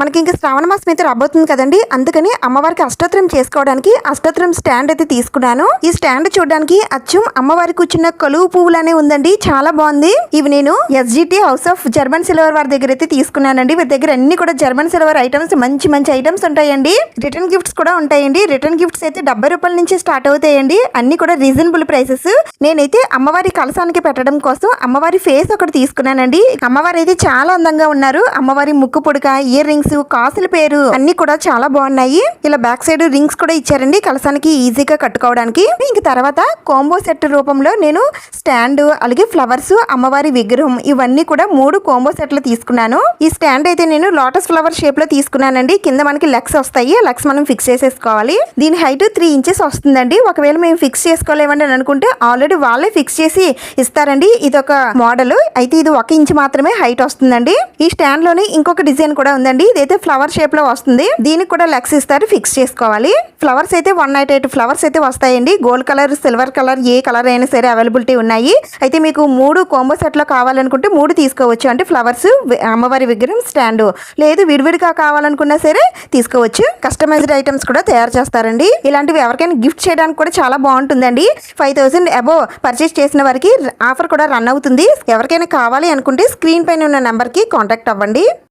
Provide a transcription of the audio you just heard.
మనకి ఇంకా శ్రావణ మాసం అయితే రాబోతుంది కదండి. అందుకని అమ్మవారికి అష్టోత్తరం చేసుకోవడానికి అష్టోత్తరం స్టాండ్ అయితే తీసుకున్నాను. ఈ స్టాండ్ చూడడానికి అచ్చం అమ్మవారి కూర్చున్న కలువు పువ్వులనే ఉందండి. చాలా బాగుంది. ఇవి నేను SGT house of German silver వారి దగ్గర అయితే తీసుకున్నానండి. వీరి దగ్గర అన్ని కూడా జర్మన్ సిల్వర్ ఐటమ్స్ మంచి మంచి ఐటమ్స్ ఉంటాయండి. రిటర్న్ గిఫ్ట్స్ కూడా ఉంటాయండి. రిటర్న్ గిఫ్ట్స్ అయితే 70 రూపాయల నుంచి స్టార్ట్ అవుతాయండి. అన్ని కూడా రీజనబుల్ ప్రైసెస్. నేనైతే అమ్మవారి కలసానికి పెట్టడం కోసం అమ్మవారి ఫేస్ ఒకటి తీసుకున్నానండి. అమ్మవారి అయితే చాలా అందంగా ఉన్నారు. అమ్మవారి ముక్కు పుడక, ఇయర్ రింగ్స్, కాసుల పేరు అన్ని కూడా చాలా బాగున్నాయి. ఇలా బ్యాక్ సైడ్ రింగ్స్ కూడా ఇచ్చారండి కలసానికి ఈజీగా కట్టుకోవడానికి. ఇంక తర్వాత కాంబో సెట్ రూపంలో నేను స్టాండ్, అలాగే ఫ్లవర్స్, అమ్మవారి విగ్రహం ఇవన్నీ కూడా 3 కాంబో సెట్లు తీసుకున్నాను. ఈ స్టాండ్ అయితే నేను లోటస్ ఫ్లవర్ షేప్ లో తీసుకున్నానండి. కింద మనకి లెగ్స్ వస్తాయి. లెగ్స్ మనం ఫిక్స్ చేసేసుకోవాలి. దీని హైట్ 3 ఇంచెస్ వస్తుందండి. ఒకవేళ మేము ఫిక్స్ చేసుకోలేమండి అని అనుకుంటే ఆల్రెడీ వాళ్ళే ఫిక్స్ చేసి ఇస్తారండి. ఇది ఒక మోడల్ అయితే ఇది 1 ఇంచ్ మాత్రమే హైట్ వస్తుందండి. ఈ స్టాండ్ లోనే ఇంకొక డిజైన్ కూడా ఉందండి. ఇదైతే ఫ్లవర్ షేప్ లో వస్తుంది. దీనికి కూడా లెగ్స్ ఇస్తారు, ఫిక్స్ చేసుకోవాలి. ఫ్లవర్స్ అయితే 198 ఫ్లవర్స్ అయితే వస్తాయండి. గోల్డ్ కలర్, సిల్వర్ కలర్, ఏ కలర్ అయినా సరే అవైలబిలిటీ ఉన్నాయి. అయితే మీకు 3 కాంబో సెట్ లో కావాలనుకుంటే 3 తీసుకోవచ్చు. అంటే ఫ్లవర్స్, అమ్మవారి విగ్రహం, స్టాండ్. లేదు విడివిడిగా కావాలనుకున్నా సరే తీసుకోవచ్చు. కస్టమైజ్డ్ ఐటమ్స్ కూడా తయారు చేస్తారండి. ఇలాంటివి ఎవరికైనా గిఫ్ట్ చేయడానికి కూడా చాలా బాగుంటుందండి. 5000 అబోవ్ పర్చేస్ చేసిన వారికి ఆఫర్ కూడా రన్ అవుతుంది. ఎవరికైనా కావాలి అనుకుంటే స్క్రీన్ పైన ఉన్న నెంబర్కి కాంటాక్ట్ అవ్వండి.